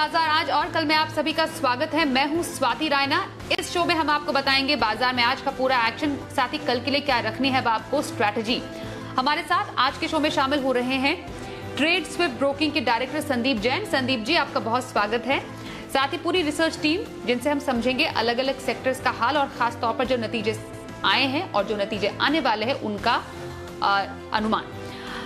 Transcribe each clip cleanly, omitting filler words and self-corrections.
बाजार आज और कल में आप सभी का स्वागत है। मैं हूं स्वाति रायना। इस शो में हम आपको बताएंगे बाजार में आज का पूरा एक्शन, साथ ही कल के लिए क्या रखनी है आपको स्ट्रैटेजी। हमारे साथ आज के शो में शामिल हो रहे हैं ट्रेड स्विफ्ट ब्रोकिंग के डायरेक्टर संदीप जैन। संदीप जी, आपका बहुत स्वागत है। साथ ही पूरी रिसर्च टीम जिनसे हम समझेंगे अलग अलग सेक्टर्स का हाल और खास तौर पर जो नतीजे आए हैं और जो नतीजे आने वाले हैं उनका अनुमान।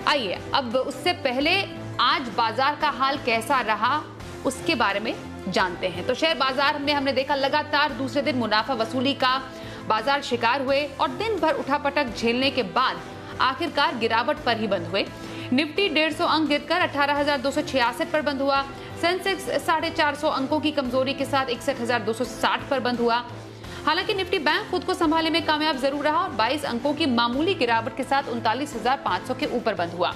आइए अब उससे पहले आज बाजार का हाल कैसा रहा उसके बारे में जानते हैं। तो शेयर बाजार में हमने देखा लगातार दूसरे दिन मुनाफा वसूली का बाजार शिकार हुए और दिन भर उठापटक झेलने के बाद आखिरकार गिरावट पर ही बंद हुए। निफ्टी 150 अंक गिरकर 18,266 पर बंद हुआ। सेंसेक्स 450 अंकों की कमजोरी के साथ 61,260 पर बंद हुआ। हालांकि निफ्टी बैंक खुद को संभालने में कामयाब जरूर रहा और 22 अंकों की मामूली गिरावट के साथ 39,500 के ऊपर बंद हुआ।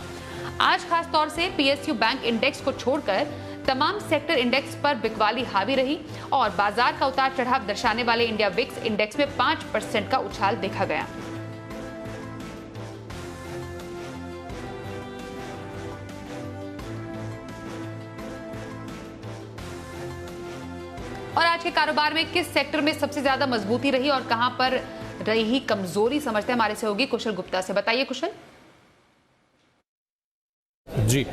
आज खास तौर से पीएसयू बैंक इंडेक्स को छोड़कर तमाम सेक्टर इंडेक्स पर बिकवाली हावी रही और बाजार का उतार चढ़ाव दर्शाने वाले इंडिया विक्स इंडेक्स में 5% का उछाल देखा गया। और आज के कारोबार में किस सेक्टर में सबसे ज्यादा मजबूती रही और कहां पर रही कमजोरी, समझते हैं हमारे सहयोगी कुशल गुप्ता से। बताइए कुशल। जी,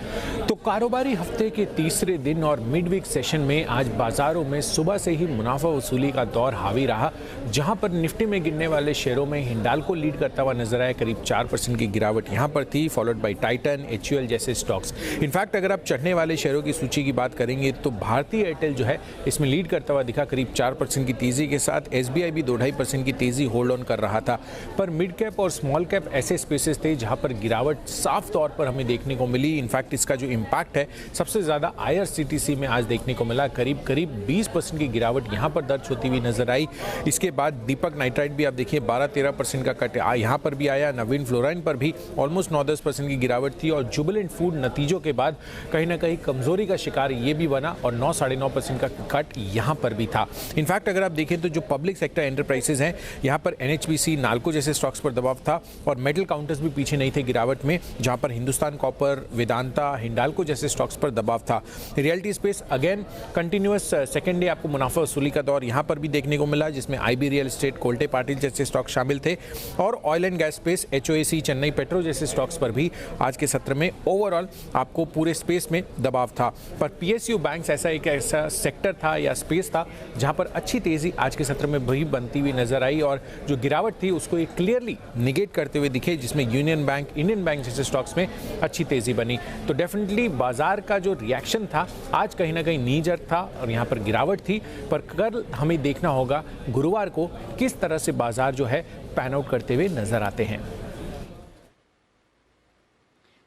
तो कारोबारी हफ्ते के तीसरे दिन और मिड वीक सेशन में आज बाजारों में सुबह से ही मुनाफा वसूली का दौर हावी रहा, जहां पर निफ्टी में गिरने वाले शेयरों में हिंडाल्को लीड करता हुआ नजर आया। करीब 4% की गिरावट यहां पर थी, फॉलोड बाय टाइटन, HUL जैसे स्टॉक्स। इनफैक्ट अगर आप चढ़ने वाले शेयरों की सूची की बात करेंगे तो भारतीय एयरटेल जो है इसमें लीड करता हुआ दिखा करीब 4% की तेजी के साथ। SBI भी 2.5% की तेजी होल्ड ऑन कर रहा था। पर मिड कैप और स्मॉल कैप ऐसे स्पेसेस थे जहां पर गिरावट साफ तौर पर हमें देखने को मिली। इनफैक्ट इसका जो इम्पैक्ट है सबसे ज्यादा IRCTC में आज देखने को मिला। करीब 20% की गिरावट यहां पर दर्ज होती हुई नजर आई। इसके बाद दीपक नाइट्राइट भी आप देखिए 12-13% का कट यहां पर भी आया। नवीन फ्लोराइन पर भी ऑलमोस्ट 9-10% की गिरावट थी और जुबिलेंट फूड नतीजों के बाद कहीं ना कहीं कमजोरी का शिकार ये भी बना और 9-9.5% का कट यहां पर भी था। इनफैक्ट अगर आप देखें तो जो पब्लिक सेक्टर एंटरप्राइजेस हैं यहां पर NHPC, नाल्को जैसे स्टॉक्स पर दबाव था और मेटल काउंटर्स भी पीछे नहीं थे गिरावट में, जहां पर हिंदुस्तान कॉपर, वेदांता, हिंडाल्को जैसे स्टॉक्स पर दबाव था। Reality space again continuous second day आपको मुनाफा वसूली का दौर यहां पर भी देखने को मिला, जिसमें IB real estate, Kolte Patil जैसे स्टॉक्स शामिल थे और oil and gas space HOAC, Chennai petro जैसे स्टॉक्स पर भी आज के सत्र में ओवरऑल आपको पूरे स्पेस में दबाव था। पर PSU बैंक्स ऐसा सेक्टर था या स्पेस था जहां पर अच्छी तेजी आज के सत्र में भी बनती हुई नजर आई और जो गिरावट थी उसको एक क्लियरली निगेट करते हुए दिखे, जिसमें यूनियन बैंक, इंडियन बैंक जैसे स्टॉक्स में अच्छी तेजी बनी। तो डेफिनेटली बाजार का जो रिएक्शन था आज कहीं ना कहीं नी जर्क था और यहां पर गिरावट थी। पर कल हमें देखना होगा गुरुवार को किस तरह से बाजार जो है पैन आउट करते हुए नजर आते हैं।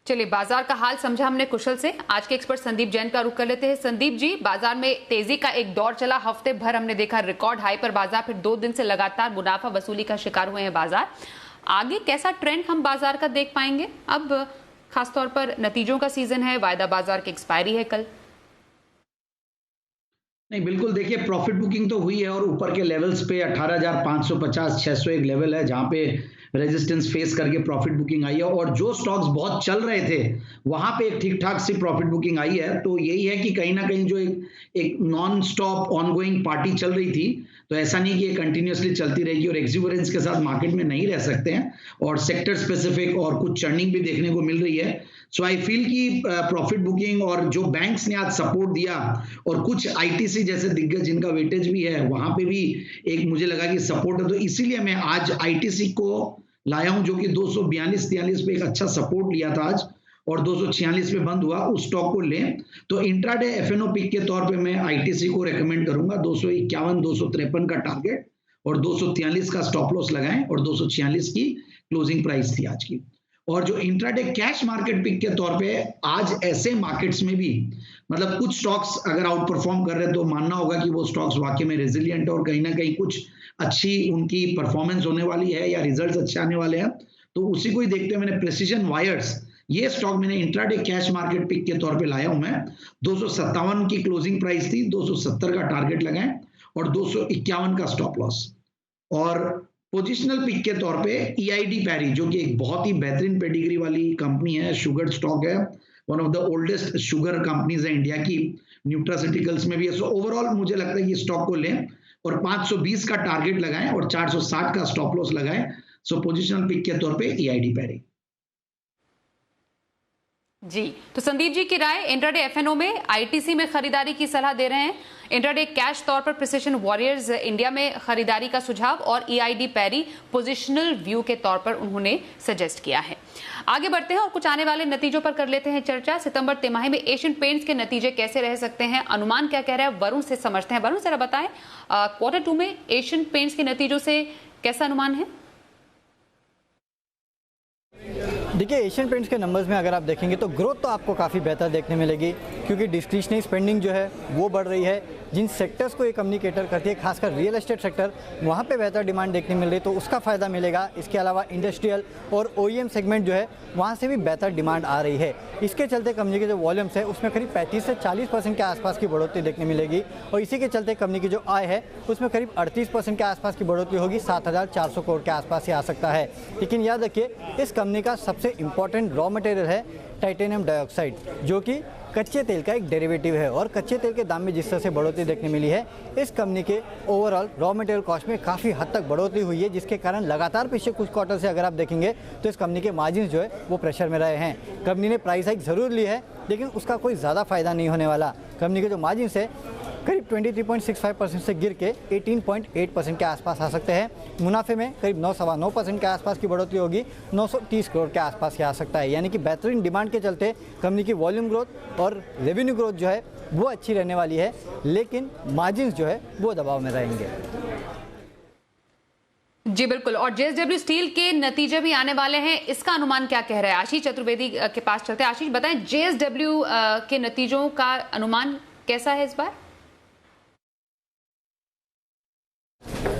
चलिए, बाजार का हाल समझा हमने कुशल से। आज के एक्सपर्ट संदीप जैन का रुख कर लेते हैं। संदीप जी, बाजार में तेजी का एक दौर चला, हफ्ते भर हमने देखा रिकॉर्ड हाई पर बाजार, फिर 2 दिन से लगातार मुनाफा वसूली का शिकार हुए हैं बाजार। आगे कैसा ट्रेंड हम बाजार का देख पाएंगे? अब खासतौर पर नतीजों का सीजन है, वायदा बाजार की एक्सपायरी है कल। नहीं, बिल्कुल देखिए, प्रॉफिट बुकिंग तो हुई है और ऊपर के लेवल्स पे 18,550, 600 एक लेवल है जहां पे रेजिस्टेंस फेस करके प्रॉफिट बुकिंग आई है और जो स्टॉक्स बहुत चल रहे थे वहां पे एक ठीक ठाक सी प्रॉफिट बुकिंग आई है। तो यही है कि कहीं ना कहीं जो एक नॉन स्टॉप ऑनगोइंग पार्टी चल रही थी, तो ऐसा नहीं कि ये कंटिन्यूअसली चलती रहेगी और एक्सुबरेंस के साथ मार्केट में नहीं रह सकते हैं और सेक्टर स्पेसिफिक और कुछ चर्निंग भी देखने को मिल रही है। सो आई फील कि प्रॉफिट बुकिंग और जो बैंक्स ने आज सपोर्ट दिया और कुछ ITC जैसे दिग्गज जिनका वेटेज भी है वहां पे भी एक मुझे लगा कि सपोर्ट है, तो इसीलिए मैं आज ITC को लाया हूं जो कि 242-43 पे एक अच्छा सपोर्ट लिया था आज और 246 पे बंद हुआ। उस स्टॉक को लें तो इंट्राडे FNO पिक के तौर पे मैं ITC को रेकमेंड करूंगा। 251-253 का टारगेट और 243 का स्टॉप लॉस लगाएं और 246 की क्लोजिंग प्राइस थी आज की। और जो इंट्राडे कैश मार्केट पिक के तौर पे आज ऐसे मार्केट्स में भी मतलब कुछ स्टॉक्स अगर आउट परफॉर्म कर रहे हैं तो मानना होगा कि वो स्टॉक्स वाकई में रेजिलिएंट है और कहीं ना कहीं कुछ अच्छी उनकी परफॉर्मेंस होने वाली है या रिजल्ट्स अच्छे आने वाले हैं। तो उसी को ही देखते हुए मैंने प्रेसिजन वायर्स ये स्टॉक मैंने इंट्राडे कैश मार्केट पिक के तौर पे लाया हूं मैं। 257 की क्लोजिंग प्राइस थी, 270 का टारगेट लगाएं और 251 का स्टॉप लॉस। और पोजिशनल पिक के तौर पे EID पैरी जो कि एक बहुत ही बेहतरीन पेडिग्री वाली कंपनी है, शुगर स्टॉक है, one of the oldest sugar companies है इंडिया की, न्यूट्रास्यूटिकल्स में भी है। सो ओवरऑल मुझे लगता है कि स्टॉक को लें और 520 का टारगेट लगाएं और 460 का स्टॉप लॉस लगाएं। सो पोजिशनल पिक के तौर पे EID पैरी। जी, तो संदीप जी की राय, इंट्राडे एफएनओ में आईटीसी में खरीदारी की सलाह दे रहे हैं, इंट्राडे कैश तौर पर प्रिसिशन वॉरियर्स इंडिया में खरीदारी का सुझाव और EID पैरी पोजिशनल व्यू के तौर पर उन्होंने सजेस्ट किया है। आगे बढ़ते हैं और कुछ आने वाले नतीजों पर कर लेते हैं चर्चा। सितंबर तिमाही में एशियन पेंट्स के नतीजे कैसे रह सकते हैं, अनुमान क्या कह रहा है, वरुण से समझते हैं। वरुण जरा बताएं, Q2 में एशियन पेंट्स के नतीजों से कैसा अनुमान है? देखिए, एशियन पेंट्स के नंबर्स में अगर आप देखेंगे तो ग्रोथ तो आपको काफ़ी बेहतर देखने मिलेगी, क्योंकि डिस्क्रिशनरी स्पेंडिंग जो है वो बढ़ रही है। जिन सेक्टर्स को ये कंपनी कैटर करती है, खासकर रियल एस्टेट सेक्टर, वहाँ पे बेहतर डिमांड देखने मिल रही है, तो उसका फ़ायदा मिलेगा। इसके अलावा इंडस्ट्रियल और OEM सेगमेंट जो है वहाँ से भी बेहतर डिमांड आ रही है। इसके चलते कंपनी के जो वॉल्यूम्स है उसमें करीब 35 से 40% के आसपास की बढ़ोतरी देखने मिलेगी, और इसी के चलते कंपनी की जो आय है उसमें करीब 38% के आसपास की बढ़ोतरी होगी, 7,400 करोड़ के आसपास ही आ सकता है। लेकिन याद रखिए, इस कंपनी का सबसे इंपॉर्टेंट रॉ मटेरियल है टाइटेनियम डाइऑक्साइड, जो कि कच्चे तेल का एक डेरिवेटिव है, और कच्चे तेल के दाम में जिस तरह से बढ़ोतरी देखने मिली है, इस कंपनी के ओवरऑल रॉ मटेरियल कॉस्ट में काफ़ी हद तक बढ़ोतरी हुई है, जिसके कारण लगातार पिछले कुछ क्वार्टर से अगर आप देखेंगे तो इस कंपनी के मार्जिन जो है वो प्रेशर में रहे हैं। कंपनी ने प्राइस हाइक ज़रूर ली है, लेकिन उसका कोई ज़्यादा फायदा नहीं होने वाला। कंपनी के जो मार्जिन है करीब 23.65% से गिर के 18.8% के आसपास आ सकते हैं। मुनाफे में करीब 9.9% के आसपास की बढ़ोतरी होगी, 930 करोड़ के आसपास ही आ सकता है। यानी कि बेहतरीन डिमांड के चलते कंपनी की वॉल्यूम ग्रोथ और रेवेन्यू ग्रोथ जो है वो अच्छी रहने वाली है, लेकिन मार्जिन जो है वो दबाव में रहेंगे। जी बिल्कुल, और JSW स्टील के नतीजे भी आने वाले हैं, इसका अनुमान क्या कह रहा है? आशीष चतुर्वेदी के पास चलते हैं। आशीष बताएं, JSW के नतीजों का अनुमान कैसा है इस बार?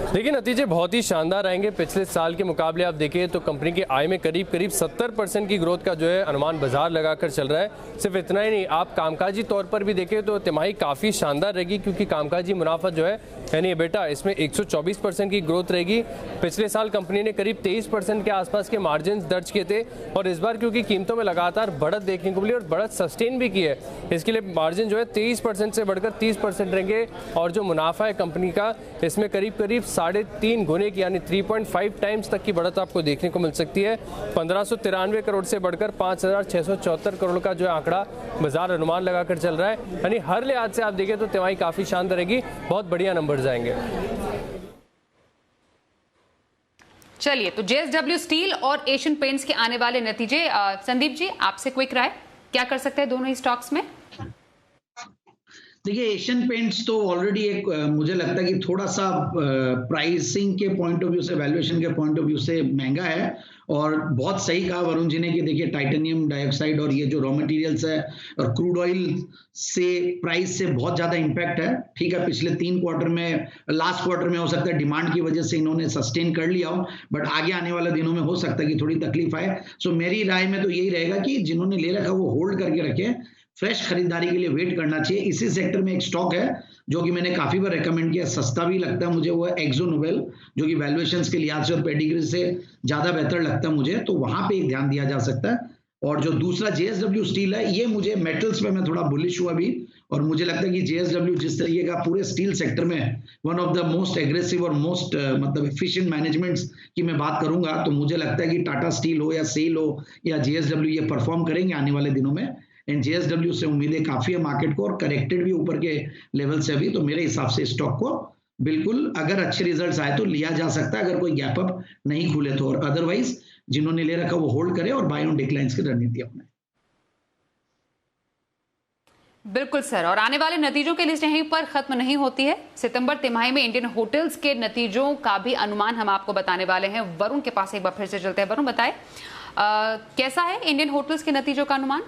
देखिए, नतीजे बहुत ही शानदार आएंगे। पिछले साल के मुकाबले आप देखिए तो कंपनी की आय में करीब 70% की ग्रोथ का जो है अनुमान बाजार लगाकर चल रहा है। सिर्फ इतना ही नहीं, आप कामकाजी तौर पर भी देखें तो तिमाही काफ़ी शानदार रहेगी, क्योंकि कामकाजी मुनाफा जो है यानी बेटा इसमें 124% की ग्रोथ रहेगी। पिछले साल कंपनी ने करीब 23% के आसपास के मार्जिन दर्ज किए थे, और इस बार क्योंकि कीमतों में लगातार बढ़त देखने को मिली और बढ़त सस्टेन भी की है, इसके लिए मार्जिन जो है 23% से बढ़कर 30% रहेंगे। और जो मुनाफा है कंपनी का, इसमें करीब 3.5 गुने की यानी 3.5 टाइम्स तक की बढ़त आपको देखने को मिल सकती है। 1593 करोड़ से बढ़कर 5,674 करोड़ का जो है आंकड़ा बाजार अनुमान लगाकर चल रहा है। यानी हर लिहाज से आप देखें तो तिमाही काफ़ी शानदार रहेगी, बहुत बढ़िया नंबर जाएंगे। चलिए, तो JSW स्टील और एशियन पेंट्स के आने वाले नतीजे, संदीप जी आपसे क्विक राय, क्या कर सकते हैं दोनों ही स्टॉक्स में? देखिए, एशियन पेंट्स तो ऑलरेडी एक मुझे लगता है कि थोड़ा सा प्राइसिंग के पॉइंट ऑफ व्यू से, वैल्यूएशन के पॉइंट ऑफ व्यू से महंगा है। और बहुत सही कहा वरुण जी ने कि देखिए, टाइटेनियम डाइऑक्साइड और ये जो रॉ मटेरियल्स है और क्रूड ऑयल से प्राइस से बहुत ज़्यादा इम्पैक्ट है। ठीक है, पिछले 3 क्वार्टर में, लास्ट क्वार्टर में हो सकता है डिमांड की वजह से इन्होंने सस्टेन कर लिया हो, बट आगे आने वाले दिनों में हो सकता है कि थोड़ी तकलीफ आए। सो मेरी राय में तो यही रहेगा कि जिन्होंने ले रखा वो होल्ड करके रखें, फ्रेश खरीदारी के लिए वेट करना चाहिए। इसी सेक्टर में एक स्टॉक है जो कि मैंने काफी बार रेकमेंड किया, सस्ता भी लगता है मुझे, वो है एक्सो नोबेल, जो कि वैल्यूएशंस के लिहाज से और पेडिग्री से ज्यादा बेहतर लगता है मुझे, तो वहां पे एक ध्यान दिया जा सकता है। और जो दूसरा JSW स्टील है, ये मुझे मेटल्स पे मैं थोड़ा बुलिश हुआ भी, और मुझे लगता है कि JSW जिस तरीके का पूरे स्टील सेक्टर में one of the most aggressive और मोस्ट मतलब एफिशिएंट मैनेजमेंट्स की मैं बात करूंगा, तो मुझे लगता है कि टाटा स्टील हो या सेल हो या JSW, ये परफॉर्म करेंगे आने वाले दिनों में। एंड JSW से उम्मीदें काफी है मार्केट को, और करेक्टेड भी ऊपर के लेवल से अभी, तो मेरे हिसाब से स्टॉक को बिल्कुल अगर अच्छे रिजल्ट्स आए तो लिया जा सकता है, अगर कोई गैप अप नहीं खुले तो। और अदरवाइज जिन्होंने ले रखा वो होल्ड करे और बाय ऑन डिक्लाइंस की रणनीति अपनाए। बिल्कुल सर, और आने वाले नतीजों की लिस्ट यहीं पर खत्म नहीं होती है। सितंबर तिमाही में इंडियन होटल्स के नतीजों का भी अनुमान हम आपको बताने वाले हैं। वरुण के पास एक बार फिर से चलते हैं। वरुण बताएं, कैसा है इंडियन होटल्स के नतीजों का अनुमान?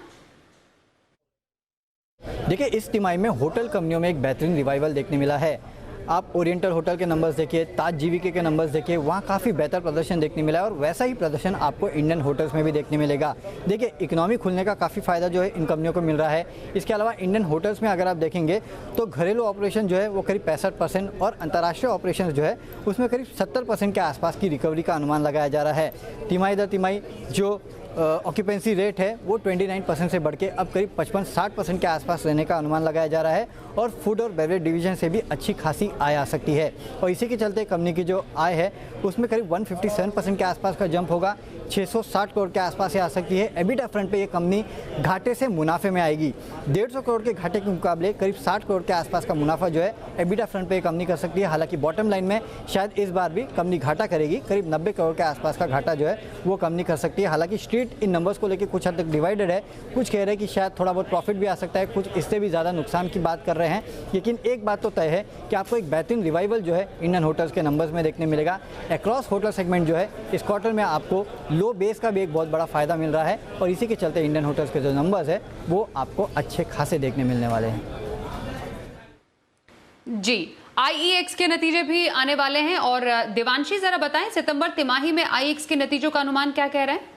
देखिए, इस तिमाही में होटल कंपनियों में एक बेहतरीन रिवाइवल देखने मिला है। आप ओरिएंटल होटल के नंबर्स देखिए, ताज जीवीके के नंबर्स देखिए, वहाँ काफ़ी बेहतर प्रदर्शन देखने मिला है और वैसा ही प्रदर्शन आपको इंडियन होटल्स में भी देखने मिलेगा। देखिए इकोनॉमी खुलने का काफ़ी फ़ायदा जो है इन कंपनियों को मिल रहा है। इसके अलावा इंडियन होटल्स में अगर आप देखेंगे तो घरेलू ऑपरेशन जो है वो करीब 65% और अंतर्राष्ट्रीय ऑपरेशन जो है उसमें करीब 70% के आसपास की रिकवरी का अनुमान लगाया जा रहा है। तिमाही दर तिमाही जो ऑक्यूपेंसी रेट है वो 29% से बढ़ के अब करीब 55-60% के आसपास रहने का अनुमान लगाया जा रहा है और फूड और बेवरेज डिवीजन से भी अच्छी खासी आय आ सकती है और इसी के चलते कंपनी की जो आय है उसमें करीब 157% के आसपास का जंप होगा, 660 करोड़ के आसपास आ सकती है। एबिटा फ्रंट पे ये कंपनी घाटे से मुनाफे में आएगी। 150 करोड़ के घाटे के मुकाबले करीब 60 करोड़ के आसपास का मुनाफा जो है एबिटा फ्रंट पे ये कंपनी कर सकती है। हालांकि बॉटम लाइन में शायद इस बार भी कंपनी घाटा करेगी, करीब 90 करोड़ के आसपास का घाटा जो है वो कंपनी कर सकती है। हालांकि स्ट्रीट इन नंबर्स को लेकर कुछ हद तक डिवाइडेड है, कुछ कह रहे हैं कि शायद थोड़ा बहुत प्रॉफिट भी आ सकता है, कुछ इससे भी ज़्यादा नुकसान की बात कर रहे हैं। लेकिन एक बात तो तय है कि आपको एक बेहतरीन रिवाइवल जो है इंडियन होटल्स के नंबर्स में देखने मिलेगा। अक्रॉस होटल सेगमेंट जो है इस क्वार्टर में आपको लो बेस का भी एक बहुत बड़ा फायदा मिल रहा है और इसी के चलते इंडियन होटल्स के जो नंबर्स है वो आपको अच्छे खासे देखने मिलने वाले हैं। जी, आईईएक्स के नतीजे भी आने वाले हैं और देवांशी जरा बताएं सितंबर तिमाही में आईईएक्स के नतीजों का अनुमान क्या कह रहे हैं?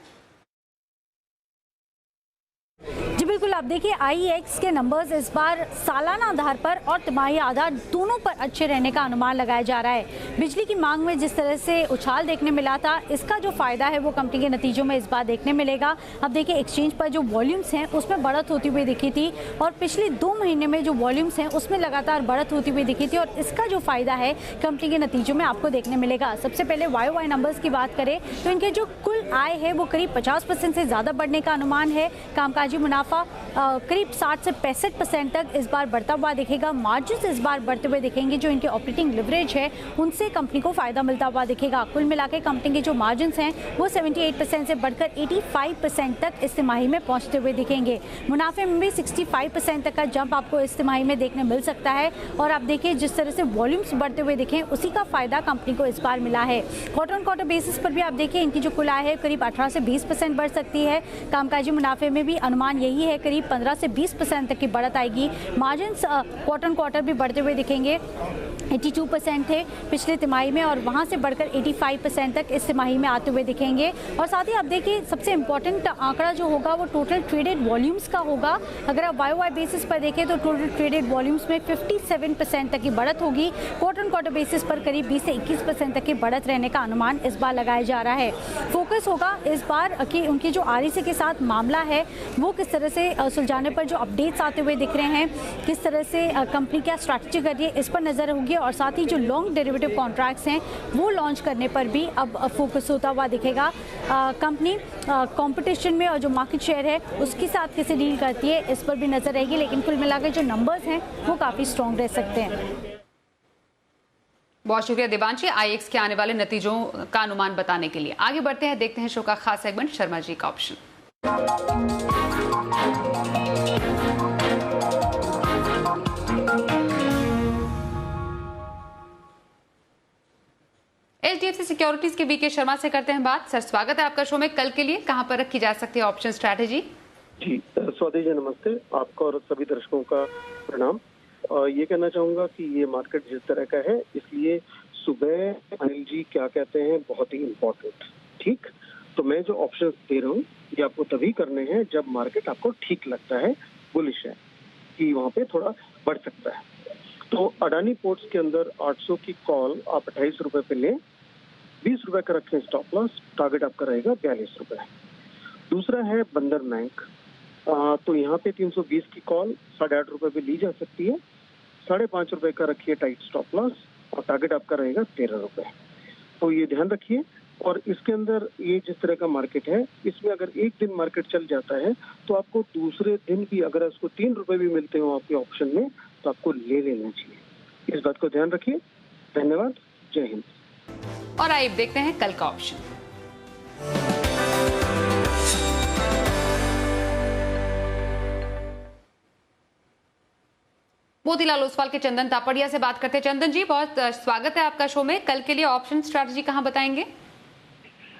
जी बिल्कुल, आप देखिए आईईएक्स के नंबर्स इस बार सालाना आधार पर और तिमाही आधार दोनों पर अच्छे रहने का अनुमान लगाया जा रहा है। बिजली की मांग में जिस तरह से उछाल देखने मिला था, इसका जो फायदा है वो कंपनी के नतीजों में इस बार देखने मिलेगा। अब देखिए एक्सचेंज पर जो वॉल्यूम्स हैं उसमें बढ़त होती हुई दिखी थी और पिछले 2 महीने में जो वॉल्यूम्स हैं उसमें लगातार बढ़त होती हुई दिखी थी और इसका जो फायदा है कंपनी के नतीजों में आपको देखने मिलेगा। सबसे पहले YOY नंबर्स की बात करें तो इनके जो कुल आय है वो करीब 50% से ज़्यादा बढ़ने का अनुमान है। कामकाजी मुनाफा करीब 60 से 65% तक इस बार बढ़ता हुआ दिखेगा। मार्जिन्स इस बार बढ़ते हुए दिखेंगे। जो इनके ऑपरेटिंग लिवरेज है उनसे कंपनी को फायदा मिलता हुआ दिखेगा। कुल मिलाकर कंपनी के जो मार्जिन्स हैं वो 78% से बढ़कर 85% तक इस तिमाही में पहुंचते हुए दिखेंगे। मुनाफे में भी 65% तक का जंप आपको इस तिमाही में देखने मिल सकता है और आप देखिए जिस तरह से वॉल्यूम्स बढ़ते हुए दिखें उसी का फायदा कंपनी को इस बार मिला है। क्वार्टर ऑन क्वार्टर बेसिस पर भी आप देखिए इनकी जो कुल आय है करीब 18 से 20% बढ़ सकती है। कामकाजी मुनाफे में भी अनुमान यही है, करीब 15 से 20% तक की बढ़त आएगी। मार्जिन्स क्वार्टर ऑन क्वार्टर भी बढ़ते हुए दिखेंगे। 82% थे पिछले तिमाही में और वहां से बढ़कर 85% तक इस तिमाही में आते हुए दिखेंगे। और साथ ही आप देखिए सबसे इंपॉर्टेंट आंकड़ा जो होगा वो टोटल ट्रेडेड वॉल्यूम्स का होगा। अगर आप YOY बेसिस पर देखें तो टोटल ट्रेडेड वॉल्यूम्स में 57% तक की बढ़त होगी। क्वार्टर ऑन क्वार्टर बेसिस पर करीब 20 से 21% तक की बढ़त रहने का अनुमान इस बार लगाया जा रहा है। फोकस होगा इस बार कि उनकी जो REC के साथ मामला है वो किस तरह से सुलझाने पर जो अपडेट्स आते हुए दिख रहे हैं, किस तरह से कंपनी क्या स्ट्रैटेजी कर रही है इस पर नजर होगी और साथ ही जो लॉन्ग डेरिवेटिव कॉन्ट्रैक्ट्स हैं वो लॉन्च करने पर भी अब फोकस होता हुआ दिखेगा। कंपनी कंपटीशन में और जो मार्केट शेयर है उसके साथ कैसे डील करती है इस पर भी नजर रहेगी। लेकिन कुल मिलाकर जो नंबर्स हैं वो काफ़ी स्ट्रॉन्ग रह सकते हैं। बहुत शुक्रिया देवांशी आईएक्स के आने वाले नतीजों का अनुमान बताने के लिए। आगे बढ़ते हैं, देखते हैं शो का खास सेगमेंट शर्मा जी का ऑप्शन। HDFC सिक्योरिटीज के वीके शर्मा से करते हैं बात। सर स्वागत है आपका शो में। कल के लिए कहां पर रखी जा सकती है ऑप्शन स्ट्रैटेजी? जी स्वाति जी नमस्ते, आपका और सभी दर्शकों का प्रणाम। ये कहना चाहूंगा कि ये मार्केट जिस तरह का है इसलिए सुबह अनिल जी क्या कहते हैं बहुत ही इम्पोर्टेंट। ठीक, तो मैं जो ऑप्शन दे रहा हूँ ये आपको तभी करने हैं जब मार्केट आपको ठीक लगता है, बुलिश है कि वहाँ पे थोड़ा बढ़ सकता है। तो अडानी पोर्ट्स के अंदर 800 की कॉल आप 28 रुपए पे लें, 20 रुपए का रखें स्टॉप लॉस, टारगेट आपका रहेगा 42 रुपए। दूसरा है बंधन बैंक, तो यहाँ पे 320 की कॉल 8.5 रुपए पे ली जा सकती है, 5.5 रुपए का रखिए टाइट स्टॉप लॉस और टारगेट आपका रहेगा 13 रुपए। तो ये ध्यान रखिए। और इसके अंदर ये जिस तरह का मार्केट है इसमें अगर एक दिन मार्केट चल जाता है तो आपको दूसरे दिन भी अगर उसको 3 रुपए भी मिलते हो आपके ऑप्शन में तो आपको ले लेना चाहिए। इस बात को ध्यान रखिए। धन्यवाद, जय हिंद। और आइए देखते हैं कल का ऑप्शन। मोतीलाल ओसवाल के चंदन तापड़िया से बात करते हैं। चंदन जी बहुत स्वागत है आपका शो में। कल के लिए ऑप्शन स्ट्रैटेजी कहां बताएंगे?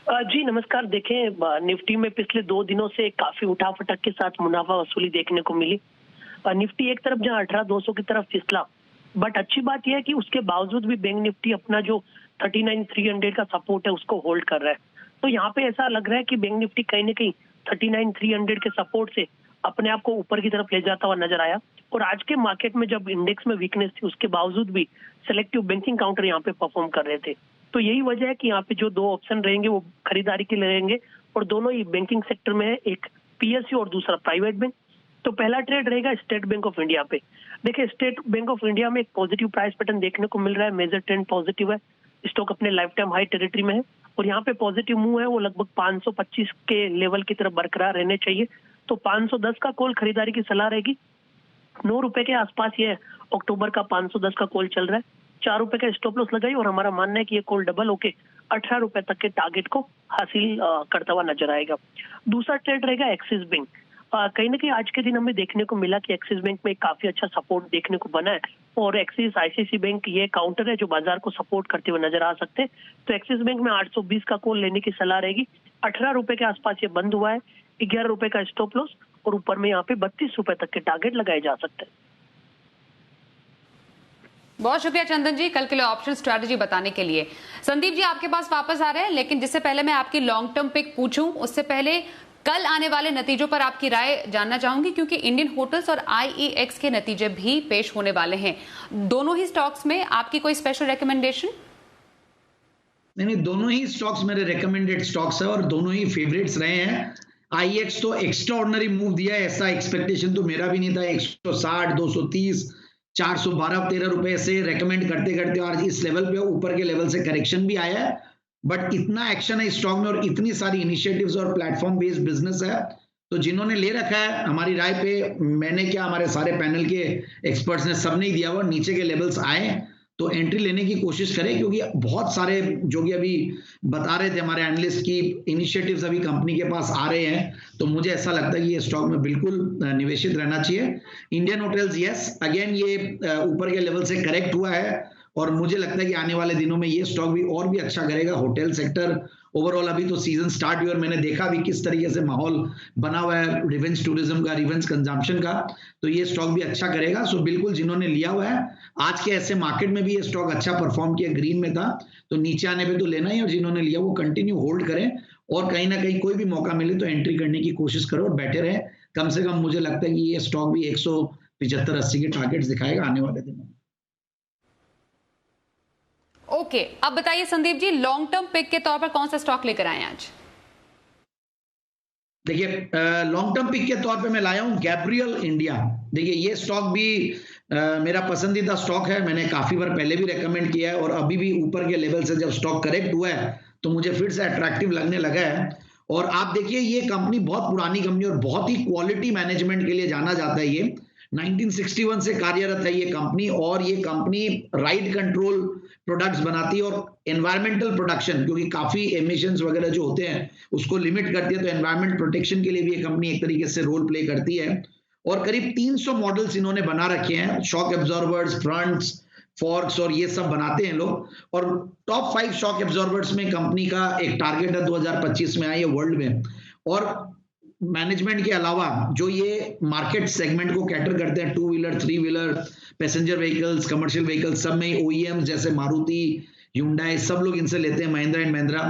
जी नमस्कार। देखें निफ्टी में पिछले 2 दिनों से काफी उठाफटक के साथ मुनाफा वसूली देखने को मिली। निफ्टी एक तरफ जहां 18,200 की तरफ फिसला बट अच्छी बात यह है कि उसके बावजूद भी बैंक निफ्टी अपना जो 39,300 का सपोर्ट है उसको होल्ड कर रहा है। तो यहाँ पे ऐसा लग रहा है कि बैंक निफ्टी कहीं ना कहीं 39,300 के सपोर्ट से अपने आप को ऊपर की तरफ ले जाता हुआ नजर आया। और आज के मार्केट में जब इंडेक्स में वीकनेस थी उसके बावजूद भी सिलेक्टिव बैंकिंग काउंटर यहाँ पे परफॉर्म कर रहे थे। तो यही वजह है कि यहाँ पे जो दो ऑप्शन रहेंगे वो खरीदारी के लिए रहेंगे और दोनों ही बैंकिंग सेक्टर में है, एक पीएसयू और दूसरा प्राइवेट बैंक। तो पहला ट्रेड रहेगा स्टेट बैंक ऑफ इंडिया पे। देखिए स्टेट बैंक ऑफ इंडिया में एक पॉजिटिव प्राइस पैटर्न देखने को मिल रहा है, मेजर ट्रेंड पॉजिटिव है, स्टॉक अपने लाइफ टाइम हाई टेरिटरी में है और यहाँ पे पॉजिटिव मूव है वो लगभग 525 के लेवल की तरफ बरकरार रहने चाहिए। तो 510 का कॉल खरीदारी की सलाह रहेगी। 9 रुपए के आसपास ये अक्टूबर का 510 का कॉल चल रहा है, 4 रुपए का स्टॉप लॉस लगाई और हमारा मानना है कि ये कॉल डबल होके 18 रुपए तक के टारगेट को हासिल करता हुआ नजर आएगा। दूसरा ट्रेड रहेगा एक्सिस बैंक। कहीं ना कहीं आज के दिन हमें देखने को मिला कि एक्सिस बैंक में काफी अच्छा सपोर्ट देखने को बना है और एक्सिस आईसीआईसीआई बैंक ये काउंटर है जो बाजार को सपोर्ट करते हुए नजर आ सकते हैं। तो एक्सिस बैंक में 820 का कॉल लेने की सलाह रहेगी। 18 रुपए के आसपास ये बंद हुआ है, 11 रुपए का स्टॉप लॉस और ऊपर में यहाँ पे 32 रुपए तक के टारगेट लगाए जा सकते हैं। बहुत शुक्रिया चंदन जी कल के लिए ऑप्शन स्ट्रैटेजी बताने के लिए। संदीप जी आपके पास वापस आ रहे हैं, लेकिन जिससे पहले मैं आपकी लॉन्ग टर्म पिक पूछूं उससे पहले कल आने वाले नतीजों पर आपकी राय जानना चाहूंगी, क्योंकि इंडियन होटल्स और आईईएक्स के नतीजे भी पेश होने वाले हैं। दोनों ही स्टॉक्स में आपकी कोई स्पेशल रिकमेंडेशन? नहीं, दोनों ही स्टॉक्स मेरे रिकमेंडेड स्टॉक्स है और दोनों ही फेवरेट्स रहे हैं। आईएक्स तो एक्स्ट्रा ऑर्डिनरी मूव दिया है, ऐसा एक्सपेक्टेशन तो मेरा भी नहीं था। 160, 230, 412-13 रुपए से रेकमेंड करते करते आज इस लेवल पे ऊपर के लेवल से करेक्शन भी आया है, बट इतना एक्शन है स्टॉक में और इतनी सारी इनिशिएटिव्स और प्लेटफॉर्म बेस्ड बिजनेस है, तो जिन्होंने ले रखा है हमारी राय पे, मैंने क्या हमारे सारे पैनल के एक्सपर्ट्स ने सबने ही दिया हुआ, नीचे के लेवल्स आए तो एंट्री लेने की कोशिश करें, क्योंकि बहुत सारे जो कि अभी बता रहे थे हमारे एनालिस्ट की इनिशिएटिव्स अभी कंपनी के पास आ रहे हैं, तो मुझे ऐसा लगता है कि ये स्टॉक में बिल्कुल निवेशित रहना चाहिए। इंडियन होटल्स यस, अगेन ये ऊपर के लेवल से करेक्ट हुआ है और मुझे लगता है कि आने वाले दिनों में ये स्टॉक भी और भी अच्छा करेगा। होटल सेक्टर ओवरऑल अभी तो सीजन स्टार्ट हुई और मैंने देखा भी किस तरीके से माहौल बना हुआ है रिवेंज टूरिज्म का, रिवेंज कंजम्पशन का, तो ये स्टॉक भी अच्छा करेगा। सो बिल्कुल जिन्होंने लिया हुआ है, आज के ऐसे मार्केट में भी ये स्टॉक अच्छा परफॉर्म किया, ग्रीन में था तो नीचे आने पे तो लेना ही, और जिन्होंने लिया वो कंटिन्यू होल्ड करें और कहीं ना कहीं कोई भी मौका मिले तो एंट्री करने की कोशिश करो और बैठे रहे। कम से कम मुझे लगता है कि ये स्टॉक भी 175-80 के टारगेट्स दिखाएगा आने वाले दिनों में। ओके, अब बताइए Sandeep ji, long term pick के तौर पर कौन सा स्टॉक लेकर आए आज? देखिए लॉन्ग टर्म पिक के तौर पे मैं लाया हूं गैब्रियल इंडिया। देखिए ये स्टॉक भी मेरा पसंदीदा स्टॉक है, मैंने काफी बार पहले भी रेकमेंड किया है और अभी भी ऊपर के लेवल से जब स्टॉक करेक्ट हुआ है तो मुझे फिर से अट्रैक्टिव लगने लगा है। और आप देखिए ये कंपनी बहुत पुरानी कंपनी और बहुत ही क्वालिटी मैनेजमेंट के लिए जाना जाता है। ये 1961 से कार्यरत है ये कंपनी और ये कंपनी राइड कंट्रोल प्रोडक्ट्स बनाती है और एनवायरमेंटल प्रोडक्शन, क्योंकि काफी एमिशंस वगैरह जो होते हैं उसको लिमिट करती है, तो एनवायरमेंट प्रोटेक्शन के लिए भी ये कंपनी एक तरीके से रोल प्ले करती है। और करीब 300 मॉडल्स इन्होंने बना रखे हैं, शॉक एब्जॉर्बर्स, फ्रंट्स, फॉर्क्स और ये सब बनाते हैं लोग। और टॉप 5 शॉक एब्जॉर्बर्स में कंपनी का एक टारगेट है 2025 में आई है वर्ल्ड में। और मैनेजमेंट के अलावा जो ये मार्केट सेगमेंट को कैटर करते हैं, 2 wheeler, 3 wheeler, passenger vehicles, commercial vehicles, सब में OEMs जैसे मारुति, Hyundai, सब लोग इनसे लेते हैं, Mahindra and Mahindra.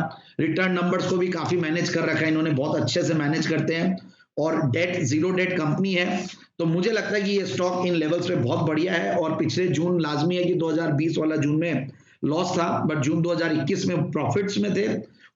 Return numbers को भी काफी मैनेज कर रखा है इन्होंने, बहुत अच्छे से मैनेज करते हैं और डेट, जीरो डेट कंपनी है। तो मुझे लगता है कि ये स्टॉक इन लेवल्स पे बहुत बढ़िया है। और पिछले जून लाजमी है कि 2020 वाला जून में लॉस था, बट जून 2021 में प्रॉफिट्स में थे।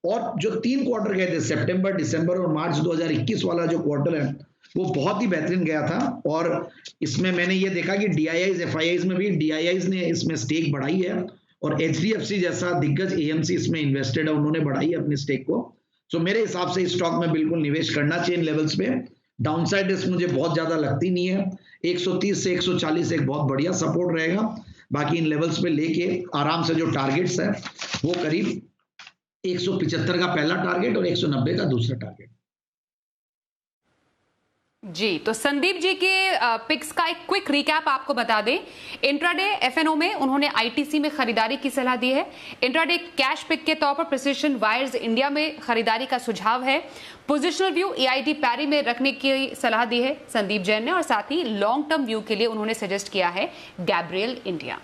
और जो 3 क्वार्टर गए थे, सितंबर, दिसंबर और मार्च 2021 वाला जो क्वार्टर है वो बहुत ही बेहतरीन गया था। और इसमें मैंने ये देखा कि DIIs, FIIs में भी DIIs ने इसमें स्टेक बढ़ाई है और HDFC जैसा दिग्गज AMC इसमें इन्वेस्टेड है, उन्होंने बढ़ाई है अपने स्टेक को। सो मेरे हिसाब से इस स्टॉक में बिल्कुल निवेश करना चाहिए इन लेवल्स पे। डाउनसाइड रिस्क मुझे बहुत ज्यादा लगती नहीं है, 130 से 140 एक बहुत बढ़िया सपोर्ट रहेगा। बाकी इन लेवल्स पे लेके आराम से जो टारगेट्स है वो करीब 175 का पहला टारगेट और 190 का दूसरा टारगेट। जी, तो संदीप जी के पिक्स का एक क्विक रिकैप आपको बता दें। इंट्राडे एफएनओ में उन्होंने आईटीसी में खरीदारी की सलाह दी है। इंट्राडे कैश पिक के तौर पर प्रिसिशन वायर्स इंडिया में खरीदारी का सुझाव है। पोजिशनल व्यू एआईटी पैरी में रखने की सलाह दी है संदीप जैन ने, और साथ ही लॉन्ग टर्म व्यू के लिए उन्होंने सजेस्ट किया है गैब्रियल इंडिया।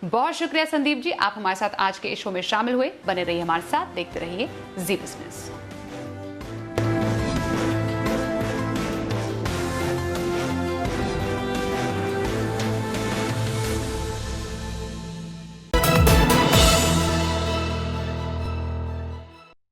बहुत शुक्रिया संदीप जी, आप हमारे साथ आज के इस शो में शामिल हुए। बने रहिए हमारे साथ, देखते रहिए जी बिजनेस।